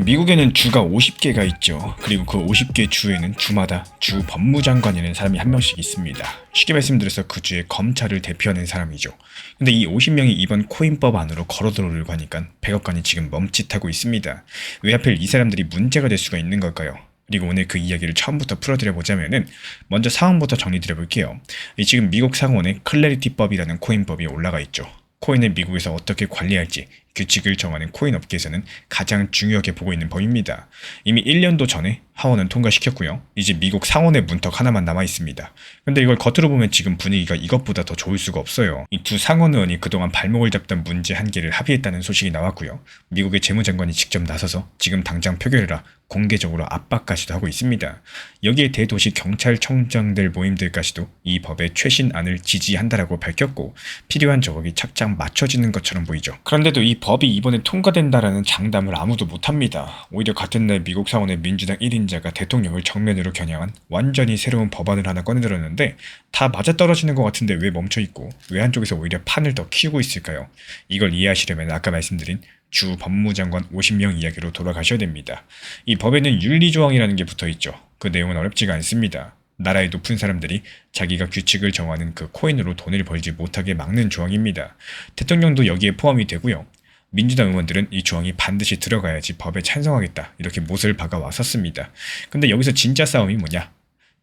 미국에는 주가 50개가 있죠. 그리고 그 50개 주에는 주마다 주 법무장관이라는 사람이 한 명씩 있습니다. 쉽게 말씀드려서 그 주의 검찰을 대표하는 사람이죠. 근데 이 50명이 이번 코인법 안으로 걸어들어오려고 하니까 백악관이 지금 멈칫하고 있습니다. 왜 하필 이 사람들이 문제가 될 수가 있는 걸까요? 그리고 오늘 그 이야기를 처음부터 풀어드려 보자면은 먼저 상황부터 정리드려 볼게요. 지금 미국 상원에 클래리티법이라는 코인법이 올라가 있죠. 코인을 미국에서 어떻게 관리할지 규칙을 정하는 코인 업계에서는 가장 중요하게 보고 있는 법입니다. 이미 1년도 전에 하원은 통과시켰고요. 이제 미국 상원의 문턱 하나만 남아 있습니다. 근데 이걸 겉으로 보면 지금 분위기가 이것보다 더 좋을 수가 없어요. 이 두 상원 의원이 그동안 발목을 잡던 문제 한 개를 합의했다는 소식이 나왔고요. 미국의 재무장관이 직접 나서서 지금 당장 표결해라 공개적으로 압박까지도 하고 있습니다. 여기에 대도시 경찰청장들 모임들까지도 이 법의 최신안을 지지한다라고 밝혔고 필요한 조각이 착착 맞춰지는 것처럼 보이죠. 그런데도 이 법이 이번에 통과된다라는 장담을 아무도 못합니다. 오히려 같은 날 미국 상원의 민주당 1인자가 대통령을 정면으로 겨냥한 완전히 새로운 법안을 하나 꺼내들었는데 다 맞아떨어지는 것 같은데 왜 멈춰있고 왜 한쪽에서 오히려 판을 더 키우고 있을까요? 이걸 이해하시려면 아까 말씀드린 주 법무장관 50명 이야기로 돌아가셔야 됩니다. 이 법에는 윤리조항이라는 게 붙어있죠. 그 내용은 어렵지가 않습니다. 나라의 높은 사람들이 자기가 규칙을 정하는 그 코인으로 돈을 벌지 못하게 막는 조항입니다. 대통령도 여기에 포함이 되고요. 민주당 의원들은 이 조항이 반드시 들어가야지 법에 찬성하겠다 이렇게 못을 박아 왔었습니다. 근데 여기서 진짜 싸움이 뭐냐?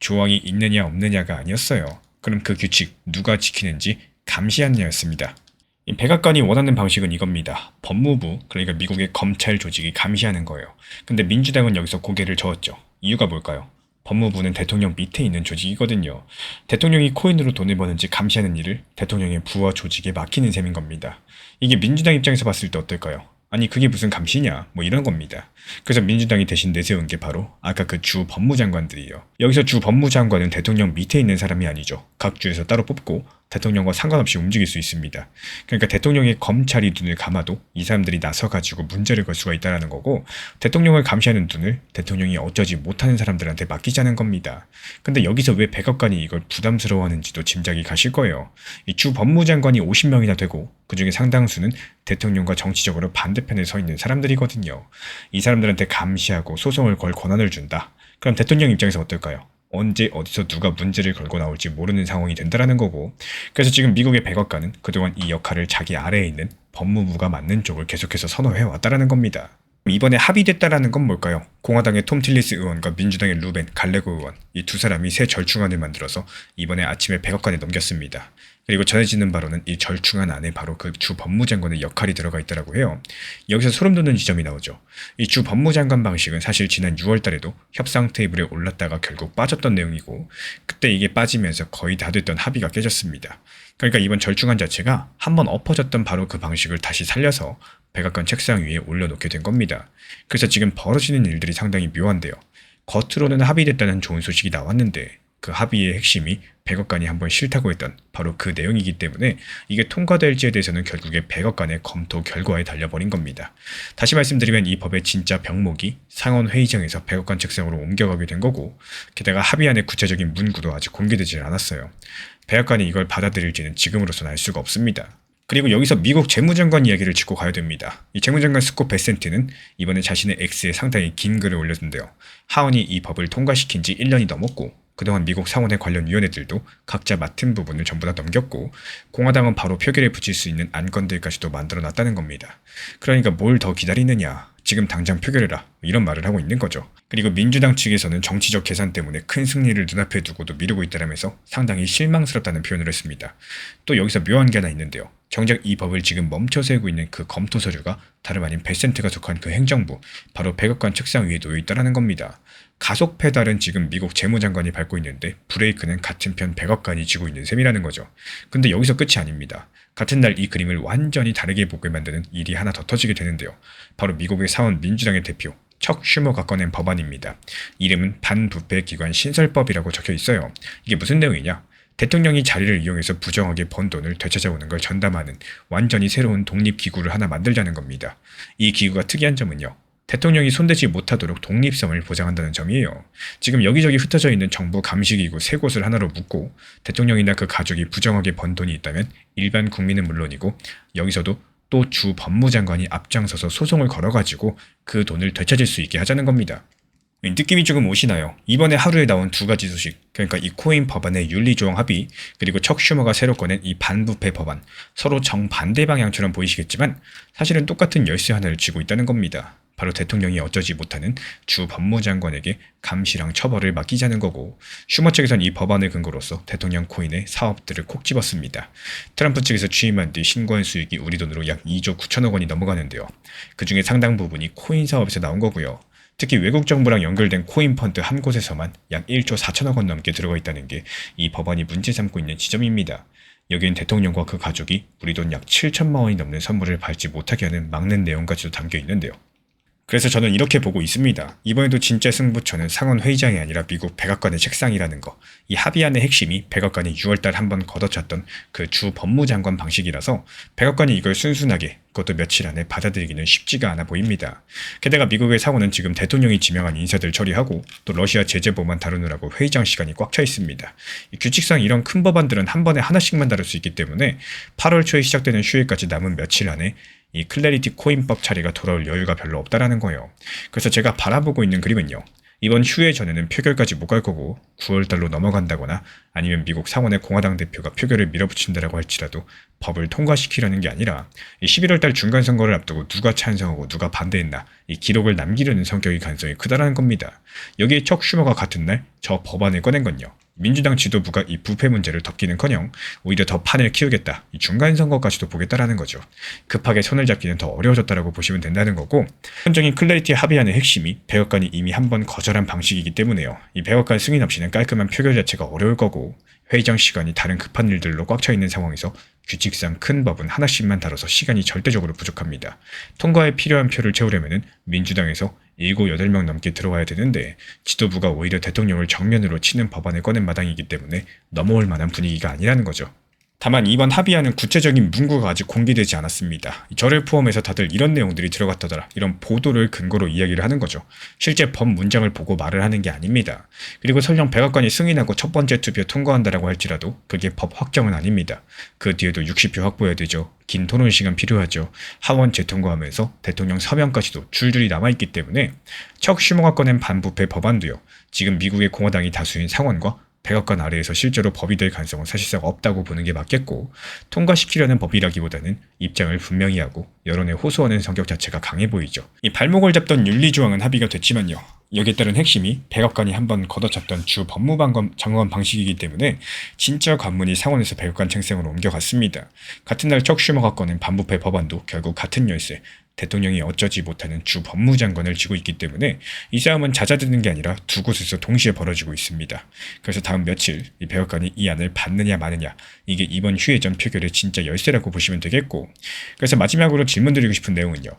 조항이 있느냐 없느냐가 아니었어요. 그럼 그 규칙 누가 지키는지 감시하느냐였습니다. 이 백악관이 원하는 방식은 이겁니다. 법무부, 그러니까 미국의 검찰 조직이 감시하는 거예요. 근데 민주당은 여기서 고개를 저었죠. 이유가 뭘까요? 법무부는 대통령 밑에 있는 조직이거든요. 대통령이 코인으로 돈을 버는지 감시하는 일을 대통령의 부하 조직에 맡기는 셈인 겁니다. 이게 민주당 입장에서 봤을 때 어떨까요? 아니 그게 무슨 감시냐 뭐 이런 겁니다. 그래서 민주당이 대신 내세운 게 바로 아까 그 주 법무장관들이에요. 여기서 주 법무장관은 대통령 밑에 있는 사람이 아니죠. 각 주에서 따로 뽑고 대통령과 상관없이 움직일 수 있습니다. 그러니까 대통령의 검찰이 눈을 감아도 이 사람들이 나서가지고 문제를 걸 수가 있다는 거고 대통령을 감시하는 눈을 대통령이 어쩌지 못하는 사람들한테 맡기자는 겁니다. 근데 여기서 왜 백악관이 이걸 부담스러워하는지도 짐작이 가실 거예요. 이 주 법무장관이 50명이나 되고 그중에 상당수는 대통령과 정치적으로 반대편에 서 있는 사람들이거든요. 이 사람들한테 감시하고 소송을 걸 권한을 준다. 그럼 대통령 입장에서 어떨까요? 언제 어디서 누가 문제를 걸고 나올지 모르는 상황이 된다라는 거고 그래서 지금 미국의 백악관은 그동안 이 역할을 자기 아래에 있는 법무부가 맡는 쪽을 계속해서 선호해왔다라는 겁니다. 이번에 합의됐다라는 건 뭘까요? 공화당의 톰 틸리스 의원과 민주당의 루벤 갈레고 의원 이 두 사람이 새 절충안을 만들어서 이번에 아침에 백악관에 넘겼습니다. 그리고 전해지는 바로는 이 절충안 안에 바로 그 주 법무장관의 역할이 들어가 있다고 해요. 여기서 소름 돋는 지점이 나오죠. 이 주 법무장관 방식은 사실 지난 6월 달에도 협상 테이블에 올랐다가 결국 빠졌던 내용이고 그때 이게 빠지면서 거의 다 됐던 합의가 깨졌습니다. 그러니까 이번 절충안 자체가 한번 엎어졌던 바로 그 방식을 다시 살려서 백악관 책상 위에 올려놓게 된 겁니다. 그래서 지금 벌어지는 일들이 상당히 묘한데요. 겉으로는 합의됐다는 좋은 소식이 나왔는데 그 합의의 핵심이 백악관이 한번 싫다고 했던 바로 그 내용이기 때문에 이게 통과될지에 대해서는 결국에 백악관의 검토 결과에 달려버린 겁니다. 다시 말씀드리면 이 법의 진짜 병목이 상원 회의장에서 백악관 책상으로 옮겨가게 된 거고 게다가 합의안의 구체적인 문구도 아직 공개되지 않았어요. 백악관이 이걸 받아들일지는 지금으로서는 알 수가 없습니다. 그리고 여기서 미국 재무장관 이야기를 짚고 가야 됩니다. 이 재무장관 스콧 베센트는 이번에 자신의 X에 상당히 긴 글을 올렸는데요. 하원이 이 법을 통과시킨 지 1년이 넘었고 그동안 미국 상원의 관련 위원회들도 각자 맡은 부분을 전부 다 넘겼고 공화당은 바로 표결에 붙일 수 있는 안건들까지도 만들어놨다는 겁니다. 그러니까 뭘 더 기다리느냐, 지금 당장 표결해라 이런 말을 하고 있는 거죠. 그리고 민주당 측에서는 정치적 계산 때문에 큰 승리를 눈앞에 두고도 미루고 있다면서 상당히 실망스럽다는 표현을 했습니다. 또 여기서 묘한 게 하나 있는데요. 정작 이 법을 지금 멈춰 세우고 있는 그 검토 서류가 다름 아닌 베센트가 속한 그 행정부, 바로 백악관 책상 위에 놓여 있다는 겁니다. 가속 페달은 지금 미국 재무장관이 밟고 있는데 브레이크는 같은 편 백악관이 쥐고 있는 셈이라는 거죠. 근데 여기서 끝이 아닙니다. 같은 날 이 그림을 완전히 다르게 보게 만드는 일이 하나 더 터지게 되는데요. 바로 미국의 상원 민주당의 대표 척 슈머가 꺼낸 법안입니다. 이름은 반부패 기관 신설법이라고 적혀 있어요. 이게 무슨 내용이냐? 대통령이 자리를 이용해서 부정하게 번 돈을 되찾아오는 걸 전담하는 완전히 새로운 독립기구를 하나 만들자는 겁니다. 이 기구가 특이한 점은요. 대통령이 손대지 못하도록 독립성을 보장한다는 점이에요. 지금 여기저기 흩어져 있는 정부 감시기구 3곳을 하나로 묶고 대통령이나 그 가족이 부정하게 번 돈이 있다면 일반 국민은 물론이고 여기서도 또 주 법무장관이 앞장서서 소송을 걸어가지고 그 돈을 되찾을 수 있게 하자는 겁니다. 느낌이 조금 오시나요? 이번에 하루에 나온 두 가지 소식, 그러니까 이 코인 법안의 윤리조항 합의, 그리고 척 슈머가 새로 꺼낸 이 반부패 법안, 서로 정반대 방향처럼 보이시겠지만 사실은 똑같은 열쇠 하나를 쥐고 있다는 겁니다. 바로 대통령이 어쩌지 못하는 주 법무장관에게 감시랑 처벌을 맡기자는 거고, 슈머 측에선 이 법안을 근거로서 대통령 코인의 사업들을 콕 집었습니다. 트럼프 측에서 취임한 뒤 신고한 수익이 우리 돈으로 약 2조 9천억 원이 넘어가는데요. 그 중에 상당 부분이 코인 사업에서 나온 거고요. 특히 외국 정부랑 연결된 코인 펀드 한 곳에서만 약 1조 4천억 원 넘게 들어가 있다는 게 이 법안이 문제 삼고 있는 지점입니다. 여기엔 대통령과 그 가족이 우리 돈 약 7천만 원이 넘는 선물을 받지 못하게 하는 막는 내용까지도 담겨 있는데요. 그래서 저는 이렇게 보고 있습니다. 이번에도 진짜 승부처는 상원 회의장이 아니라 미국 백악관의 책상이라는 거. 이 합의안의 핵심이 백악관이 6월달 한번 걷어찼던 그 주 법무장관 방식이라서 백악관이 이걸 순순하게, 그것도 며칠 안에 받아들이기는 쉽지가 않아 보입니다. 게다가 미국의 상원은 지금 대통령이 지명한 인사들 처리하고 또 러시아 제재법만 다루느라고 회의장 시간이 꽉 차 있습니다. 이 규칙상 이런 큰 법안들은 한 번에 하나씩만 다룰 수 있기 때문에 8월 초에 시작되는 휴일까지 남은 며칠 안에 이 클래리티 코인법 처리가 돌아올 여유가 별로 없다라는 거예요. 그래서 제가 바라보고 있는 그림은요. 이번 휴회 전에는 표결까지 못 갈 거고 9월달로 넘어간다거나 아니면 미국 상원의 공화당 대표가 표결을 밀어붙인다라고 할지라도 법을 통과시키려는 게 아니라 11월달 중간선거를 앞두고 누가 찬성하고 누가 반대했나 이 기록을 남기려는 성격의 가능성이 크다라는 겁니다. 여기에 척 슈머가 같은 날 저 법안을 꺼낸 건요. 민주당 지도부가 이 부패 문제를 덮기는커녕 오히려 더 판을 키우겠다, 이 중간선거까지도 보겠다라는 거죠. 급하게 손을 잡기는 더 어려워졌다라고 보시면 된다는 거고, 현정인 클래리티 합의안의 핵심이 백악관이 이미 한번 거절한 방식이기 때문에요. 이 백악관 승인 없이는 깔끔한 표결 자체가 어려울 거고, 회의장 시간이 다른 급한 일들로 꽉 차 있는 상황에서 규칙상 큰 법은 하나씩만 다뤄서 시간이 절대적으로 부족합니다. 통과에 필요한 표를 채우려면 민주당에서 7, 8명 넘게 들어와야 되는데 지도부가 오히려 대통령을 정면으로 치는 법안을 꺼낸 마당이기 때문에 넘어올 만한 분위기가 아니라는 거죠. 다만 이번 합의안은 구체적인 문구가 아직 공개되지 않았습니다. 저를 포함해서 다들 이런 내용들이 들어갔다더라, 이런 보도를 근거로 이야기를 하는 거죠. 실제 법 문장을 보고 말을 하는 게 아닙니다. 그리고 설령 백악관이 승인하고 첫 번째 투표 통과한다라고 할지라도 그게 법 확정은 아닙니다. 그 뒤에도 60표 확보해야 되죠. 긴 토론 시간 필요하죠. 하원 재통과하면서 대통령 서명까지도 줄줄이 남아있기 때문에 척 슈머가 꺼낸 반부패 법안도요. 지금 미국의 공화당이 다수인 상원과 백악관 아래에서 실제로 법이 될 가능성은 사실상 없다고 보는 게 맞겠고, 통과시키려는 법이라기보다는 입장을 분명히 하고 여론에 호소하는 성격 자체가 강해 보이죠. 이 발목을 잡던 윤리조항은 합의가 됐지만요. 여기에 따른 핵심이 백악관이 한번 걷어찼던 주 법무장관 방식이기 때문에 진짜 관문이 상원에서 백악관 책상으로 옮겨갔습니다. 같은 날 척 슈머가 꺼낸 반부패 법안도 결국 같은 열쇠, 대통령이 어쩌지 못하는 주 법무장관을 쥐고 있기 때문에 이 싸움은 잦아드는 게 아니라 두 곳에서 동시에 벌어지고 있습니다. 그래서 다음 며칠 이 백악관이 이 안을 받느냐 마느냐, 이게 이번 휴회 전 표결의 진짜 열쇠라고 보시면 되겠고, 그래서 마지막으로 질문드리고 싶은 내용은요.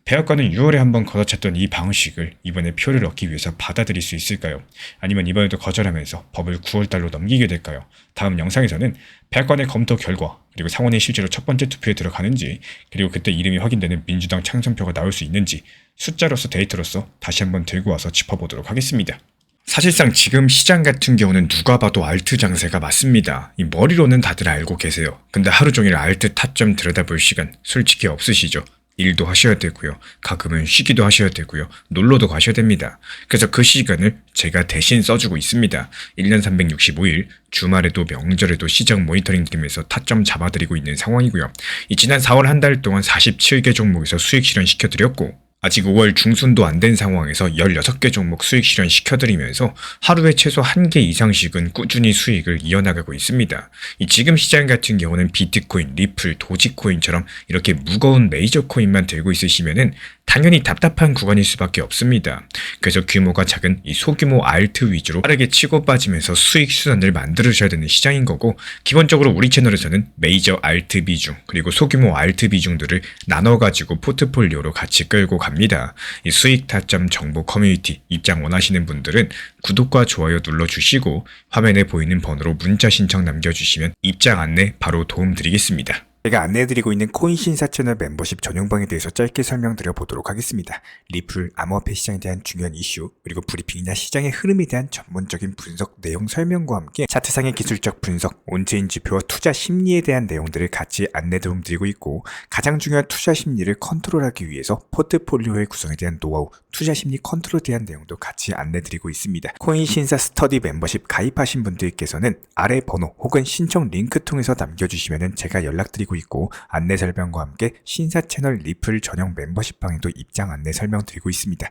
백악관은 6월에 한번 걷어찼던 이 방식을 이번에 표를 얻기 위해서 받아들일 수 있을까요? 아니면 이번에도 거절하면서 법을 9월달로 넘기게 될까요? 다음 영상에서는 백악관의 검토 결과, 그리고 상원이 실제로 첫 번째 투표에 들어가는지, 그리고 그때 이름이 확인되는 민주당 창선표가 나올 수 있는지 숫자로서 데이터로서 다시 한번 들고 와서 짚어보도록 하겠습니다. 사실상 지금 시장 같은 경우는 누가 봐도 알트 장세가 맞습니다. 이 머리로는 다들 알고 계세요. 근데 하루 종일 알트 타점 들여다볼 시간 솔직히 없으시죠? 일도 하셔야 되고요. 가끔은 쉬기도 하셔야 되고요. 놀러도 가셔야 됩니다. 그래서 그 시간을 제가 대신 써주고 있습니다. 1년 365일 주말에도 명절에도 시장 모니터링 팀에서 타점 잡아드리고 있는 상황이고요. 이 지난 4월 한 달 동안 47개 종목에서 수익 실현시켜드렸고, 아직 5월 중순도 안 된 상황에서 16개 종목 수익 실현 시켜드리면서 하루에 최소 1개 이상씩은 꾸준히 수익을 이어나가고 있습니다. 이 지금 시장 같은 경우는 비트코인, 리플, 도지코인처럼 이렇게 무거운 메이저 코인만 들고 있으시면은 당연히 답답한 구간일 수밖에 없습니다. 그래서 규모가 작은 이 소규모 알트 위주로 빠르게 치고 빠지면서 수익 수단을 만들으셔야 되는 시장인 거고, 기본적으로 우리 채널에서는 메이저 알트 비중 그리고 소규모 알트 비중들을 나눠가지고 포트폴리오로 같이 끌고 갑니다. 이 수익 타점 정보 커뮤니티 입장 원하시는 분들은 구독과 좋아요 눌러주시고 화면에 보이는 번호로 문자 신청 남겨주시면 입장 안내 바로 도움드리겠습니다. 제가 안내해드리고 있는 코인 신사 채널 멤버십 전용방에 대해서 짧게 설명드려 보도록 하겠습니다. 리플, 암호화폐 시장에 대한 중요한 이슈, 그리고 브리핑이나 시장의 흐름에 대한 전문적인 분석 내용 설명과 함께 차트상의 기술적 분석, 온체인 지표와 투자 심리에 대한 내용들을 같이 안내 도움드리고 있고, 가장 중요한 투자 심리를 컨트롤하기 위해서 포트폴리오의 구성에 대한 노하우, 투자 심리 컨트롤에 대한 내용도 같이 안내드리고 있습니다. 코인 신사 스터디 멤버십 가입하신 분들께서는 아래 번호 혹은 신청 링크 통해서 남겨주시면 제가 연락드리고 있고, 안내 설명과 함께 신사 채널 리플 전용 멤버십 방에도 입장 안내 설명드리고 있습니다.